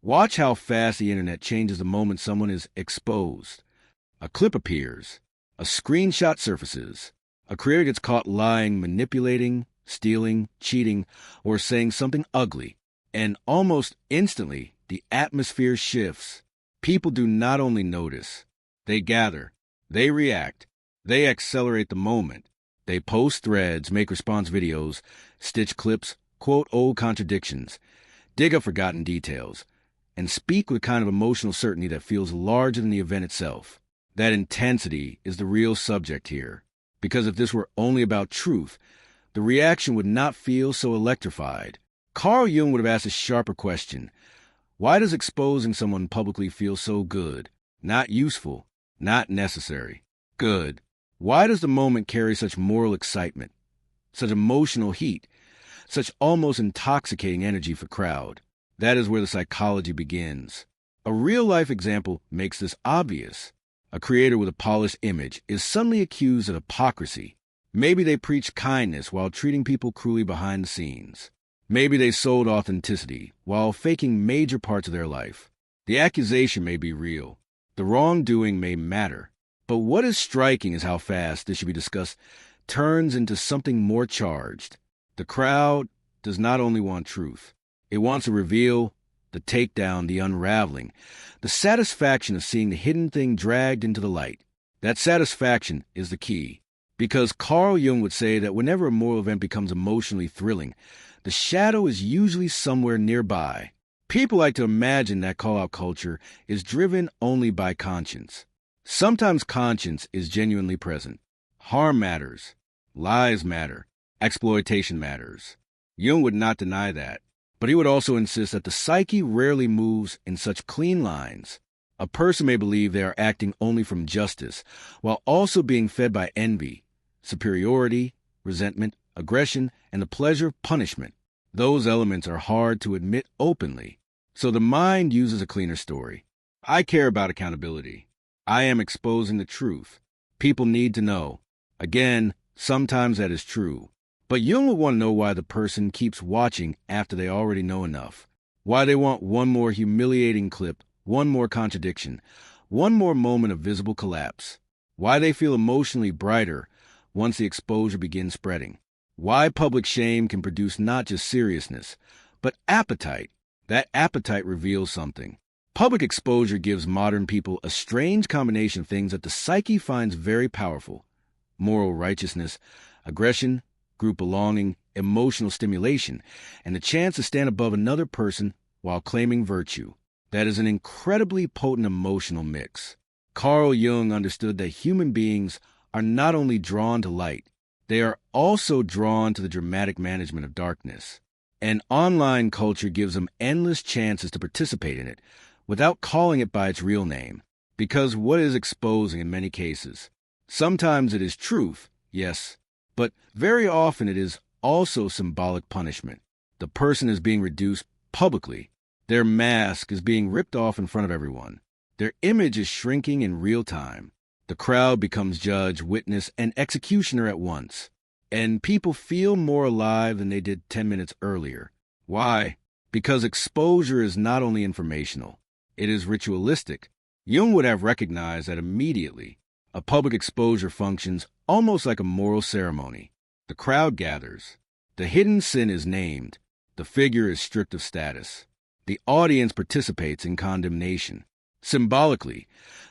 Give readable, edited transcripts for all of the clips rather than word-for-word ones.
Watch how fast the internet changes the moment someone is exposed. A clip appears, a screenshot surfaces, a creator gets caught lying, manipulating, stealing, cheating, or saying something ugly, and almost instantly the atmosphere shifts. People do not only notice, they gather, they react, they accelerate the moment. They post threads, make response videos, stitch clips, quote old contradictions, dig up forgotten details, and speak with a kind of emotional certainty that feels larger than the event itself. That intensity is the real subject here, because if this were only about truth, the reaction would not feel so electrified. Carl Jung would have asked a sharper question. Why does exposing someone publicly feel so good? Not useful, not necessary. Good. Why does the moment carry such moral excitement, such emotional heat, such almost intoxicating energy for crowd? That is where the psychology begins. A real-life example makes this obvious. A creator with a polished image is suddenly accused of hypocrisy. Maybe they preach kindness while treating people cruelly behind the scenes. Maybe they sold authenticity while faking major parts of their life. The accusation may be real. The wrongdoing may matter. But what is striking is how fast this should be discussed turns into something more charged. The crowd does not only want truth. It wants a reveal, the takedown, the unraveling, the satisfaction of seeing the hidden thing dragged into the light. That satisfaction is the key, because Carl Jung would say that whenever a moral event becomes emotionally thrilling, the shadow is usually somewhere nearby. People like to imagine that call-out culture is driven only by conscience. Sometimes conscience is genuinely present. Harm matters. Lies matter. Exploitation matters. Jung would not deny that. But he would also insist that the psyche rarely moves in such clean lines. A person may believe they are acting only from justice, while also being fed by envy, superiority, resentment, aggression, and the pleasure of punishment. Those elements are hard to admit openly. So the mind uses a cleaner story. I care about accountability. I am exposing the truth. People need to know. Again, sometimes that is true. But Jung would want to know why the person keeps watching after they already know enough. Why they want one more humiliating clip, one more contradiction, one more moment of visible collapse. Why they feel emotionally brighter once the exposure begins spreading. Why public shame can produce not just seriousness, but appetite. That appetite reveals something. Public exposure gives modern people a strange combination of things that the psyche finds very powerful. Moral righteousness, aggression, group belonging, emotional stimulation, and the chance to stand above another person while claiming virtue. That is an incredibly potent emotional mix. Carl Jung understood that human beings are not only drawn to light, they are also drawn to the dramatic management of darkness. And online culture gives them endless chances to participate in it without calling it by its real name. Because what is exposing in many cases? Sometimes it is truth, yes, but very often it is also symbolic punishment. The person is being reduced publicly. Their mask is being ripped off in front of everyone. Their image is shrinking in real time. The crowd becomes judge, witness, and executioner at once. And people feel more alive than they did 10 minutes earlier. Why? Because exposure is not only informational, it is ritualistic. Jung would have recognized that immediately. A public exposure functions almost like a moral ceremony. The crowd gathers. The hidden sin is named. The figure is stripped of status. The audience participates in condemnation. Symbolically,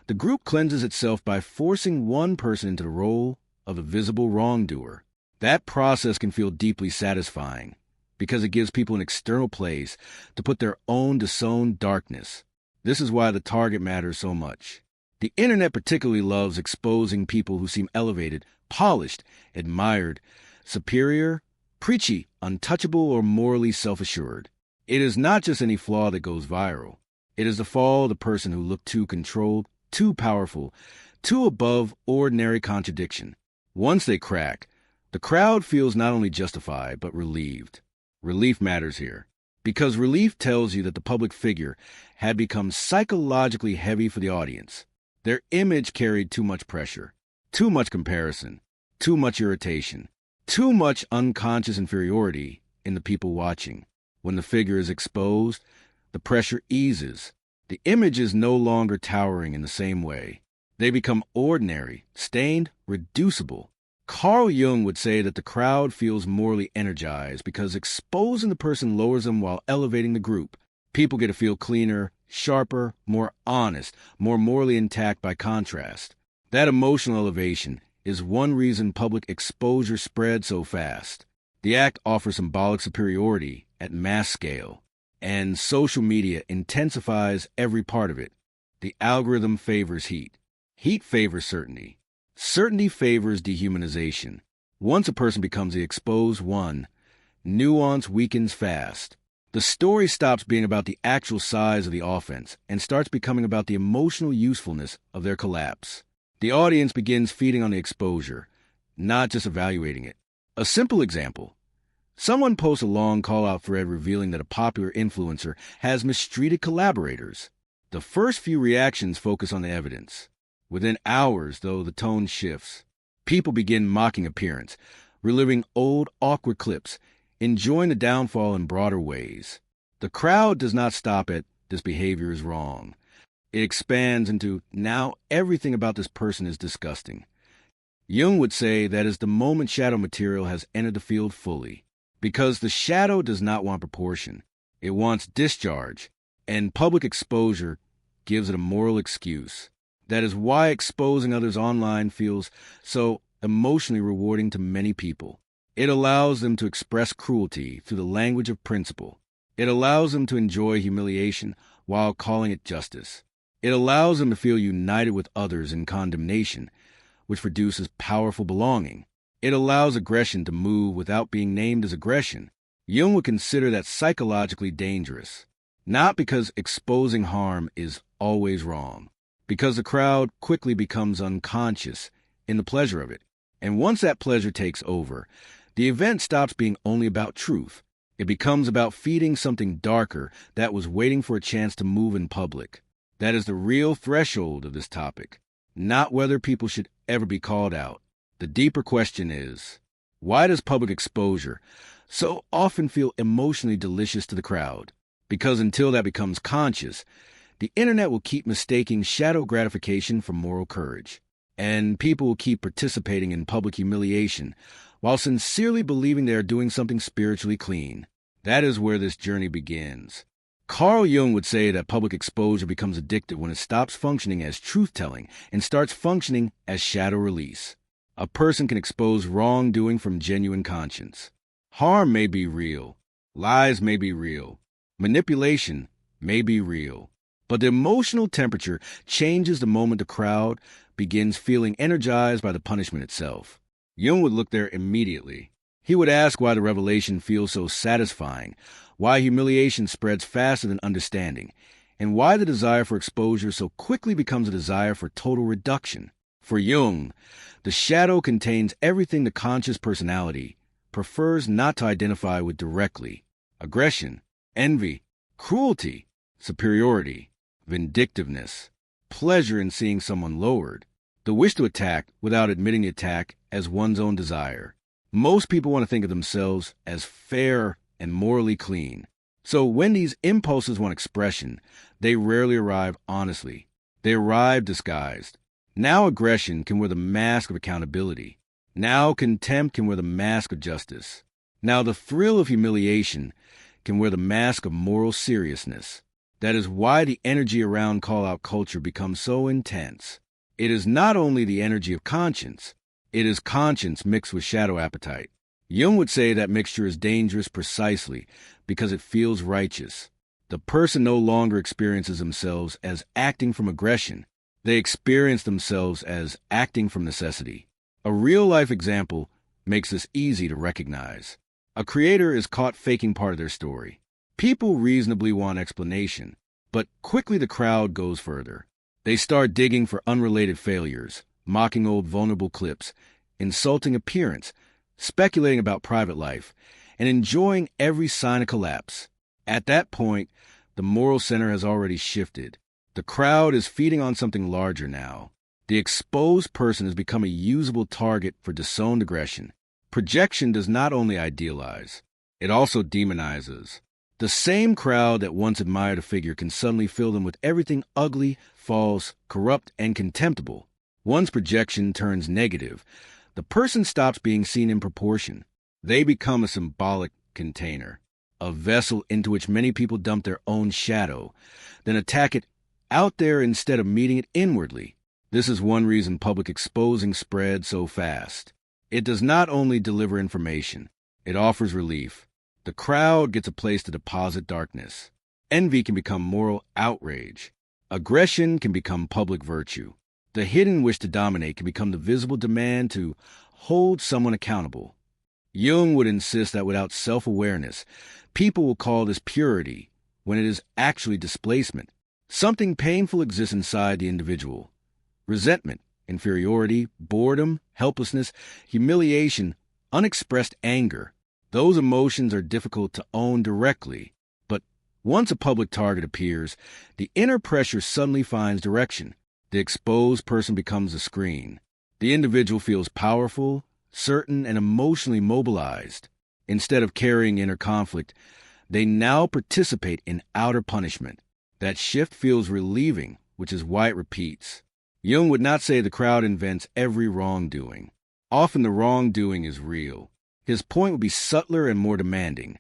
the group cleanses itself by forcing one person into the role of a visible wrongdoer. That process can feel deeply satisfying because it gives people an external place to put their own disowned darkness. This is why the target matters so much. The internet particularly loves exposing people who seem elevated, polished, admired, superior, preachy, untouchable, or morally self-assured. It is not just any flaw that goes viral. It is the fall of the person who looked too controlled, too powerful, too above ordinary contradiction. Once they crack, the crowd feels not only justified, but relieved. Relief matters here, because relief tells you that the public figure had become psychologically heavy for the audience. Their image carried too much pressure, too much comparison, too much irritation, too much unconscious inferiority in the people watching. When the figure is exposed, The pressure eases. The image is no longer towering in the same way. They become ordinary, stained, reducible. Carl Jung would say that the crowd feels morally energized because exposing the person lowers them while elevating the group. People get to feel cleaner, sharper, more honest, more morally intact by contrast. That emotional elevation is one reason public exposure spread so fast. The act offers symbolic superiority at mass scale, and social media intensifies every part of it. The algorithm favors heat. Heat favors certainty. Certainty favors dehumanization. Once a person becomes the exposed one, nuance weakens fast. The story stops being about the actual size of the offense and starts becoming about the emotional usefulness of their collapse. The audience begins feeding on the exposure, not just evaluating it. A simple example. Someone posts a long call-out thread revealing that a popular influencer has mistreated collaborators. The first few reactions focus on the evidence. Within hours, though, the tone shifts. People begin mocking appearance, reliving old, awkward clips, enjoying the downfall in broader ways. The crowd does not stop at "this behavior is wrong." It expands into "now everything about this person is disgusting." Jung would say that is the moment shadow material has entered the field fully, because the shadow does not want proportion. It wants discharge, and public exposure gives it a moral excuse. That is why exposing others online feels so emotionally rewarding to many people. It allows them to express cruelty through the language of principle. It allows them to enjoy humiliation while calling it justice. It allows them to feel united with others in condemnation, which produces powerful belonging. It allows aggression to move without being named as aggression. Jung would consider that psychologically dangerous, not because exposing harm is always wrong, because the crowd quickly becomes unconscious in the pleasure of it. And once that pleasure takes over, the event stops being only about truth. It becomes about feeding something darker that was waiting for a chance to move in public. That is the real threshold of this topic, not whether people should ever be called out. The deeper question is, why does public exposure so often feel emotionally delicious to the crowd? Because until that becomes conscious, the internet will keep mistaking shadow gratification for moral courage, and people will keep participating in public humiliation while sincerely believing they are doing something spiritually clean. That is where this journey begins. Carl Jung would say that public exposure becomes addictive when it stops functioning as truth-telling and starts functioning as shadow release. A person can expose wrongdoing from genuine conscience. Harm may be real. Lies may be real. Manipulation may be real. But the emotional temperature changes the moment the crowd begins feeling energized by the punishment itself. Jung would look there immediately. He would ask why the revelation feels so satisfying, why humiliation spreads faster than understanding, and why the desire for exposure so quickly becomes a desire for total reduction. For Jung, the shadow contains everything the conscious personality prefers not to identify with directly: aggression, envy, cruelty, superiority, vindictiveness, pleasure in seeing someone lowered, the wish to attack without admitting the attack as one's own desire. Most people want to think of themselves as fair and morally clean. So when these impulses want expression, they rarely arrive honestly. They arrive disguised. Now aggression can wear the mask of accountability. Now contempt can wear the mask of justice. Now the thrill of humiliation can wear the mask of moral seriousness. That is why the energy around call-out culture becomes so intense. It is not only the energy of conscience, it is conscience mixed with shadow appetite. Jung would say that mixture is dangerous precisely because it feels righteous. The person no longer experiences themselves as acting from aggression. They experience themselves as acting from necessity. A real-life example makes this easy to recognize. A creator is caught faking part of their story. People reasonably want explanation, but quickly the crowd goes further. They start digging for unrelated failures, mocking old vulnerable clips, insulting appearance, speculating about private life, and enjoying every sign of collapse. At that point, the moral center has already shifted. The crowd is feeding on something larger now. The exposed person has become a usable target for disowned aggression. Projection does not only idealize, it also demonizes. The same crowd that once admired a figure can suddenly fill them with everything ugly, false, corrupt, and contemptible. Once projection turns negative, the person stops being seen in proportion. They become a symbolic container, a vessel into which many people dump their own shadow, then attack it out there instead of meeting it inwardly. This is one reason public exposing spreads so fast. It does not only deliver information, it offers relief. The crowd gets a place to deposit darkness. Envy can become moral outrage. Aggression can become public virtue. The hidden wish to dominate can become the visible demand to hold someone accountable. Jung would insist that without self-awareness, people will call this purity, when it is actually displacement. Something painful exists inside the individual. Resentment, inferiority, boredom, helplessness, humiliation, unexpressed anger. Those emotions are difficult to own directly, but once a public target appears, the inner pressure suddenly finds direction. The exposed person becomes a screen. The individual feels powerful, certain, and emotionally mobilized. Instead of carrying inner conflict, they now participate in outer punishment. That shift feels relieving, which is why it repeats. Jung would not say the crowd invents every wrongdoing. Often the wrongdoing is real. His point would be subtler and more demanding.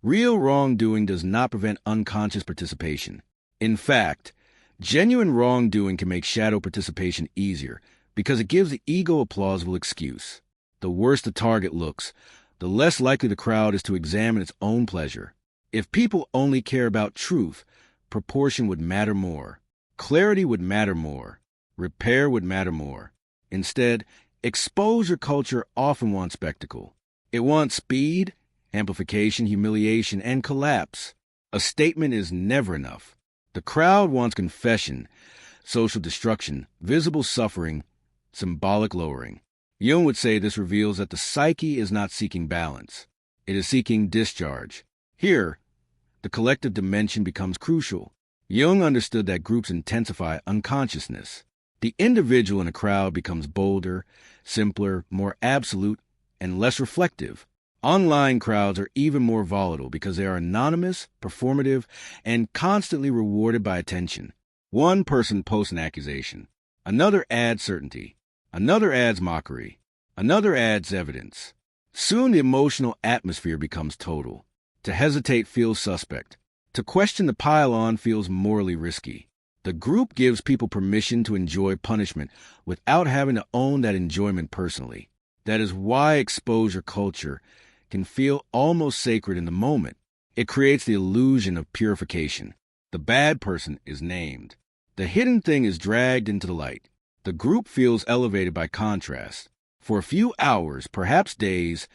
Real wrongdoing does not prevent unconscious participation. In fact, genuine wrongdoing can make shadow participation easier because it gives the ego a plausible excuse. The worse the target looks, the less likely the crowd is to examine its own pleasure. If people only care about truth, proportion would matter more. Clarity would matter more. Repair would matter more. Instead, exposure culture often wants spectacle. It wants speed, amplification, humiliation, and collapse. A statement is never enough. The crowd wants confession, social destruction, visible suffering, symbolic lowering. Jung would say this reveals that the psyche is not seeking balance. It is seeking discharge. Here, the collective dimension becomes crucial. Jung understood that groups intensify unconsciousness. The individual in a crowd becomes bolder, simpler, more absolute, and less reflective. Online crowds are even more volatile because they are anonymous, performative, and constantly rewarded by attention. One person posts an accusation. Another adds certainty. Another adds mockery. Another adds evidence. Soon the emotional atmosphere becomes total. To hesitate feels suspect. To question the pile-on feels morally risky. The group gives people permission to enjoy punishment without having to own that enjoyment personally. That is why exposure culture can feel almost sacred in the moment. It creates the illusion of purification. The bad person is named. The hidden thing is dragged into the light. The group feels elevated by contrast. For a few hours, perhaps days,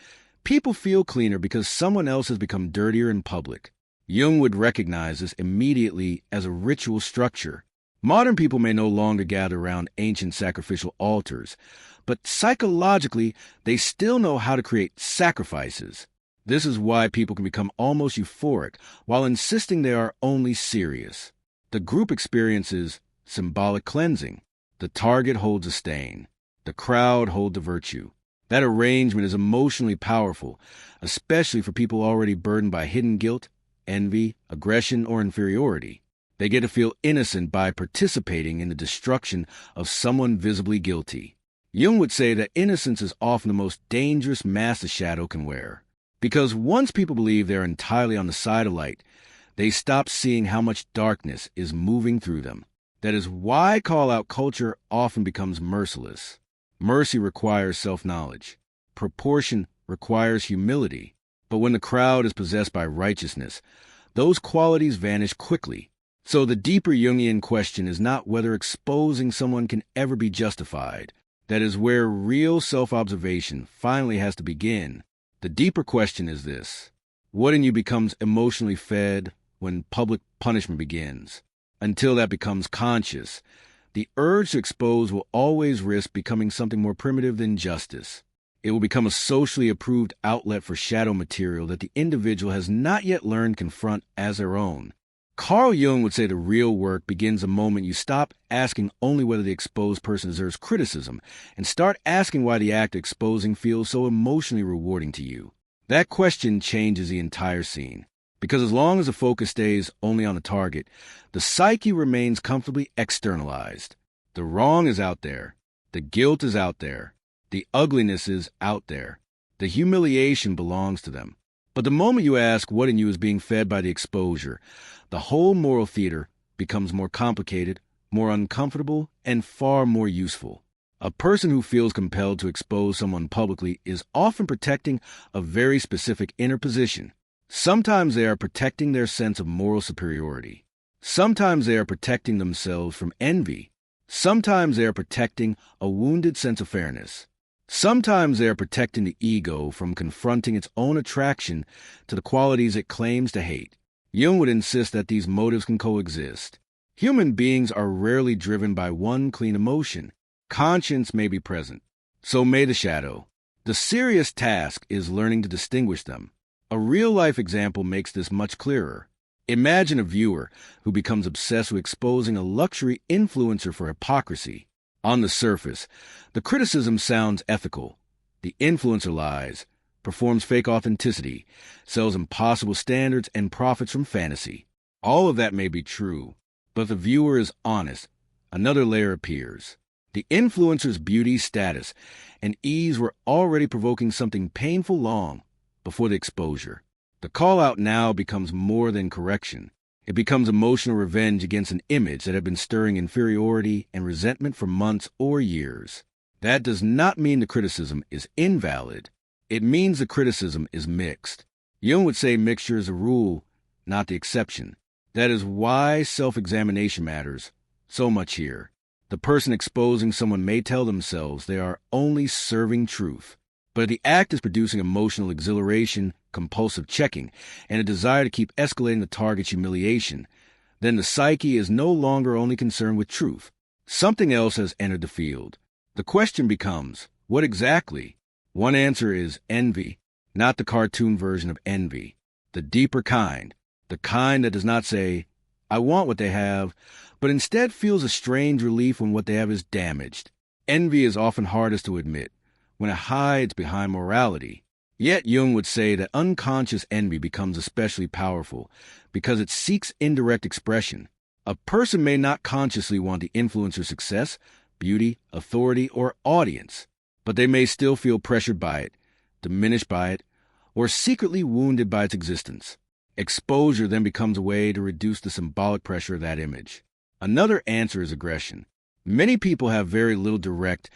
people feel cleaner because someone else has become dirtier in public. Jung would recognize this immediately as a ritual structure. Modern people may no longer gather around ancient sacrificial altars, but psychologically, they still know how to create sacrifices. This is why people can become almost euphoric while insisting they are only serious. The group experiences symbolic cleansing. The target holds a stain. The crowd holds a virtue. That arrangement is emotionally powerful, especially for people already burdened by hidden guilt, envy, aggression, or inferiority. They get to feel innocent by participating in the destruction of someone visibly guilty. Jung would say that innocence is often the most dangerous mask the shadow can wear. Because once people believe they're entirely on the side of light, they stop seeing how much darkness is moving through them. That is why call-out culture often becomes merciless. Mercy requires self-knowledge. Proportion requires humility. But when the crowd is possessed by righteousness, those qualities vanish quickly. So the deeper Jungian question is not whether exposing someone can ever be justified. That is where real self-observation finally has to begin. The deeper question is this: what in you becomes emotionally fed when public punishment begins? Until that becomes conscious, the urge to expose will always risk becoming something more primitive than justice. It will become a socially approved outlet for shadow material that the individual has not yet learned to confront as their own. Carl Jung would say the real work begins the moment you stop asking only whether the exposed person deserves criticism and start asking why the act of exposing feels so emotionally rewarding to you. That question changes the entire scene. Because as long as the focus stays only on the target, the psyche remains comfortably externalized. The wrong is out there. The guilt is out there. The ugliness is out there. The humiliation belongs to them. But the moment you ask what in you is being fed by the exposure, the whole moral theater becomes more complicated, more uncomfortable, and far more useful. A person who feels compelled to expose someone publicly is often protecting a very specific inner position. Sometimes they are protecting their sense of moral superiority. Sometimes they are protecting themselves from envy. Sometimes they are protecting a wounded sense of fairness. Sometimes they are protecting the ego from confronting its own attraction to the qualities it claims to hate. Jung would insist that these motives can coexist. Human beings are rarely driven by one clean emotion. Conscience may be present. So may the shadow. The serious task is learning to distinguish them. A real-life example makes this much clearer. Imagine a viewer who becomes obsessed with exposing a luxury influencer for hypocrisy. On the surface, the criticism sounds ethical. The influencer lies, performs fake authenticity, sells impossible standards, and profits from fantasy. All of that may be true, but if the viewer is honest, another layer appears. The influencer's beauty, status, and ease were already provoking something painful long before the exposure. The call-out now becomes more than correction. It becomes emotional revenge against an image that had been stirring inferiority and resentment for months or years. That does not mean the criticism is invalid. It means the criticism is mixed. Jung would say mixture is a rule, not the exception. That is why self-examination matters so much here. The person exposing someone may tell themselves they are only serving truth, but the act is producing emotional exhilaration, compulsive checking, and a desire to keep escalating the target's humiliation. Then the psyche is no longer only concerned with truth. Something else has entered the field. The question becomes, what exactly? One answer is envy, not the cartoon version of envy, the deeper kind, the kind that does not say, I want what they have, but instead feels a strange relief when what they have is damaged. Envy is often hardest to admit, when it hides behind morality. Yet Jung would say that unconscious envy becomes especially powerful because it seeks indirect expression. A person may not consciously want the influencer's success, beauty, authority, or audience, but they may still feel pressured by it, diminished by it, or secretly wounded by its existence. Exposure then becomes a way to reduce the symbolic pressure of that image. Another answer is aggression. Many people have very little direct,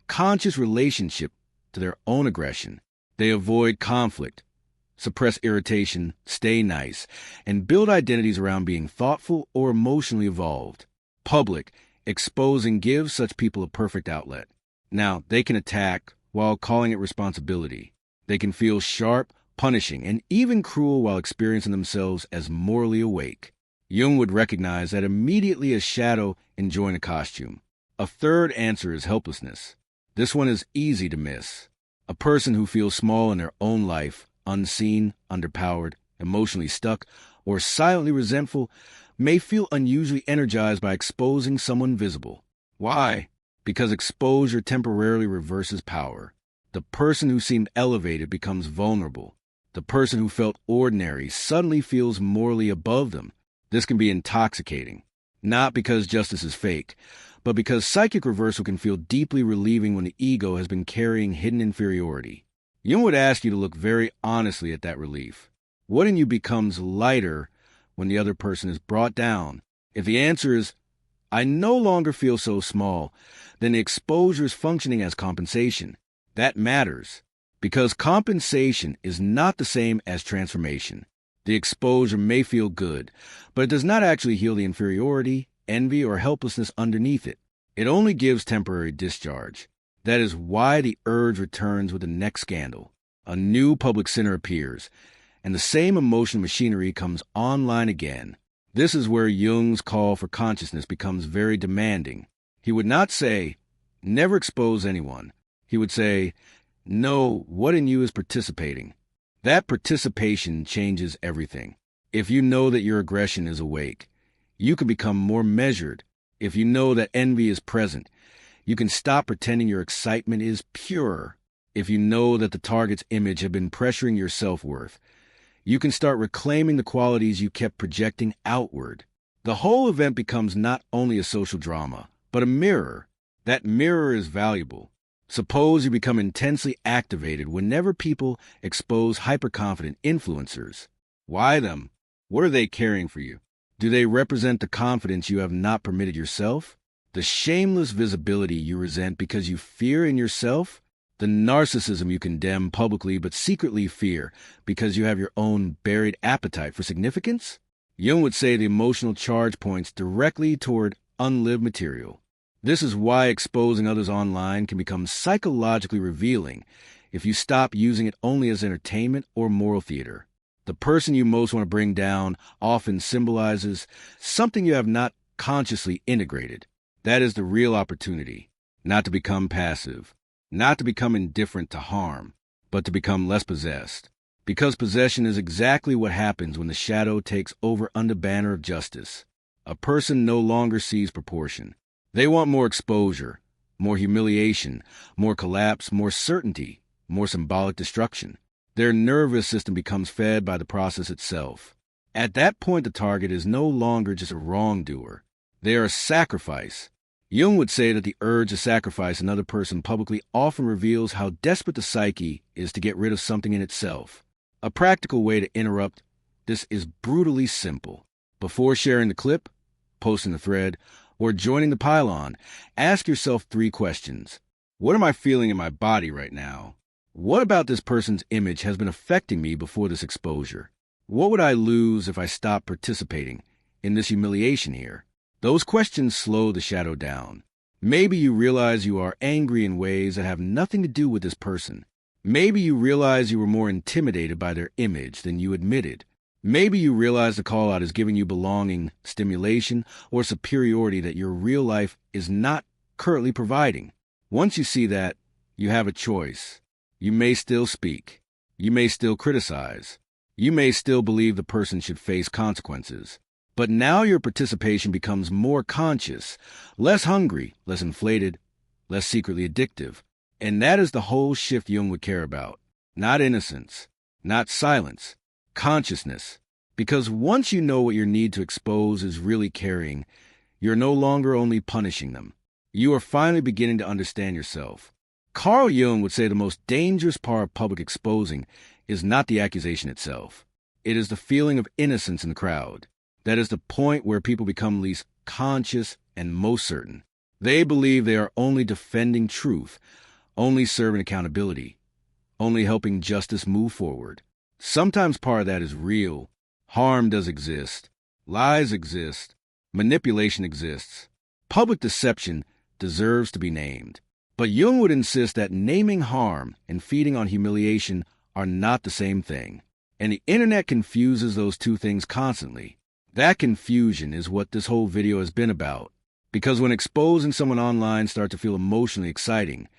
conscious relationship to their own aggression. They avoid conflict, suppress irritation, stay nice, and build identities around being thoughtful or emotionally evolved. Public, exposing gives such people a perfect outlet. Now, they can attack while calling it responsibility. They can feel sharp, punishing, and even cruel while experiencing themselves as morally awake. Jung would recognize that immediately as shadow enjoying a costume. A third answer is helplessness. This one is easy to miss. A person who feels small in their own life, unseen, underpowered, emotionally stuck, or silently resentful, may feel unusually energized by exposing someone visible. Why? Because exposure temporarily reverses power. The person who seemed elevated becomes vulnerable. The person who felt ordinary suddenly feels morally above them. This can be intoxicating, not because justice is fake, but because psychic reversal can feel deeply relieving when the ego has been carrying hidden inferiority. Jung would ask you to look very honestly at that relief. What in you becomes lighter when the other person is brought down? If the answer is, I no longer feel so small, then the exposure is functioning as compensation. That matters, because compensation is not the same as transformation. The exposure may feel good, but it does not actually heal the inferiority, envy, or helplessness underneath it. It only gives temporary discharge. That is why the urge returns with the next scandal. A new public center appears, and the same emotional machinery comes online again. This is where Jung's call for consciousness becomes very demanding. He would not say, never expose anyone. He would say, know what in you is participating. That participation changes everything. If you know that your aggression is awake, you can become more measured. If you know that envy is present, you can stop pretending your excitement is pure. If you know that the target's image has been pressuring your self-worth, You can start reclaiming the qualities you kept projecting outward. The whole event becomes not only a social drama, but a mirror. That mirror is valuable. Suppose you become intensely activated whenever people expose hyperconfident influencers. Why them? What are they carrying for you? Do they represent the confidence you have not permitted yourself? The shameless visibility you resent because you fear in yourself? The narcissism you condemn publicly but secretly fear because you have your own buried appetite for significance? Jung would say the emotional charge points directly toward unlived material. This is why exposing others online can become psychologically revealing if you stop using it only as entertainment or moral theater. The person you most want to bring down often symbolizes something you have not consciously integrated. That is the real opportunity, not to become passive, not to become indifferent to harm, but to become less possessed. Because possession is exactly what happens when the shadow takes over under banner of justice. A person no longer sees proportion. They want more exposure, more humiliation, more collapse, more certainty, more symbolic destruction. Their nervous system becomes fed by the process itself. At that point, the target is no longer just a wrongdoer. They are a sacrifice. Jung would say that the urge to sacrifice another person publicly often reveals how desperate the psyche is to get rid of something in itself. A practical way to interrupt this is brutally simple. Before sharing the clip, posting the thread, or joining the pylon, ask yourself 3 questions. What am I feeling in my body right now? What about this person's image has been affecting me before this exposure? What would I lose if I stopped participating in this humiliation here? Those questions slow the shadow down. Maybe you realize you are angry in ways that have nothing to do with this person. Maybe you realize you were more intimidated by their image than you admitted. Maybe you realize the call-out is giving you belonging, stimulation, or superiority that your real life is not currently providing. Once you see that, you have a choice. You may still speak. You may still criticize. You may still believe the person should face consequences. But now your participation becomes more conscious, less hungry, less inflated, less secretly addictive. And that is the whole shift Jung would care about. Not innocence, not silence, consciousness. Because once you know what your need to expose is really carrying, you're no longer only punishing them. You are finally beginning to understand yourself. Carl Jung would say the most dangerous part of public exposing is not the accusation itself. It is the feeling of innocence in the crowd. That is the point where people become least conscious and most certain. They believe they are only defending truth, only serving accountability, only helping justice move forward. Sometimes part of that is real. Harm does exist. Lies exist. Manipulation exists. Public deception deserves to be named. But Jung would insist that naming harm and feeding on humiliation are not the same thing. And the internet confuses those two things constantly. That confusion is what this whole video has been about. Because when exposing someone online starts to feel emotionally exciting,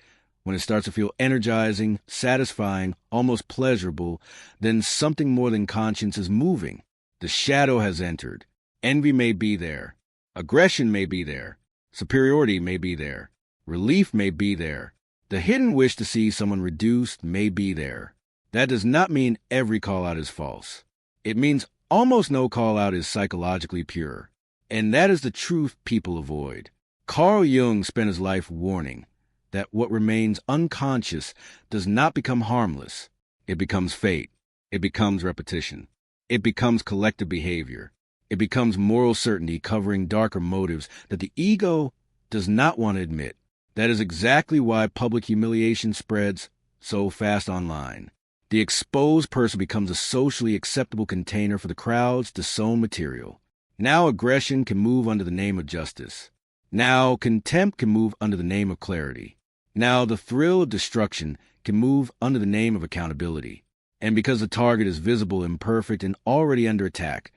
when it starts to feel energizing, satisfying, almost pleasurable, then something more than conscience is moving. The shadow has entered. Envy may be there. Aggression may be there. Superiority may be there. Relief may be there. The hidden wish to see someone reduced may be there. That does not mean every call-out is false. It means almost no call-out is psychologically pure. And that is the truth people avoid. Carl Jung spent his life warning that what remains unconscious does not become harmless. It becomes fate. It becomes repetition. It becomes collective behavior. It becomes moral certainty covering darker motives that the ego does not want to admit. That is exactly why public humiliation spreads so fast online. The exposed person becomes a socially acceptable container for the crowd's disowned material. Now aggression can move under the name of justice. Now contempt can move under the name of clarity. Now the thrill of destruction can move under the name of accountability. And because the target is visible, imperfect, and already under attack,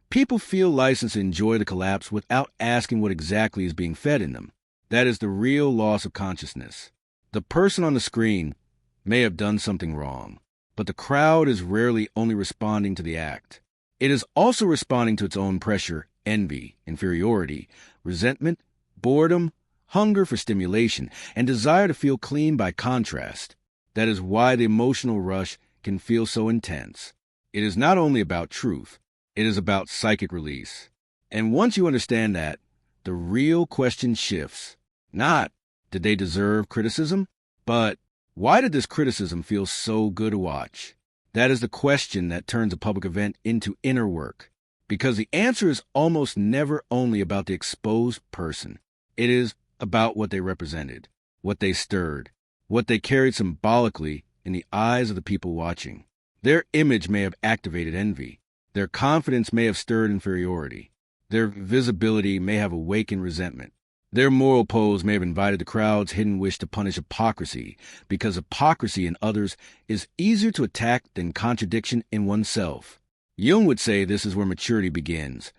people feel licensed to enjoy the collapse without asking what exactly is being fed in them. That is the real loss of consciousness. The person on the screen may have done something wrong, but the crowd is rarely only responding to the act. It is also responding to its own pressure, envy, inferiority, resentment, boredom, hunger for stimulation, and desire to feel clean by contrast. That is why the emotional rush can feel so intense. It is not only about truth, it is about psychic release. And once you understand that, the real question shifts. Not, did they deserve criticism? But, why did this criticism feel so good to watch? That is the question that turns a public event into inner work. Because the answer is almost never only about the exposed person. It is about what they represented, what they stirred, what they carried symbolically in the eyes of the people watching. Their image may have activated envy. Their confidence may have stirred inferiority. Their visibility may have awakened resentment. Their moral pose may have invited the crowd's hidden wish to punish hypocrisy, because hypocrisy in others is easier to attack than contradiction in oneself. Jung would say this is where maturity begins,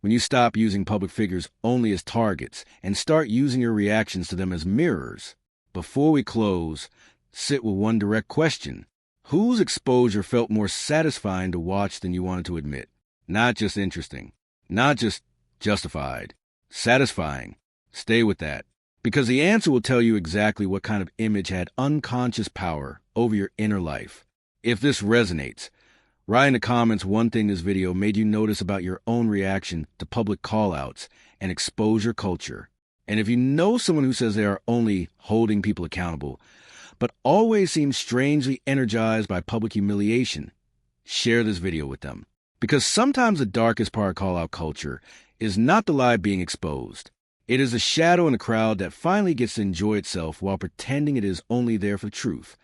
when you stop using public figures only as targets and start using your reactions to them as mirrors. Before we close, sit with one direct question. Whose exposure felt more satisfying to watch than you wanted to admit? Not just interesting, not just justified, satisfying. Stay with that, because the answer will tell you exactly what kind of image had unconscious power over your inner life. If this resonates, write in the comments one thing this video made you notice about your own reaction to public call-outs and exposure culture. And if you know someone who says they are only holding people accountable, but always seems strangely energized by public humiliation, share this video with them. Because sometimes the darkest part of call-out culture is not the lie being exposed. It is a shadow in the crowd that finally gets to enjoy itself while pretending it is only there for truth.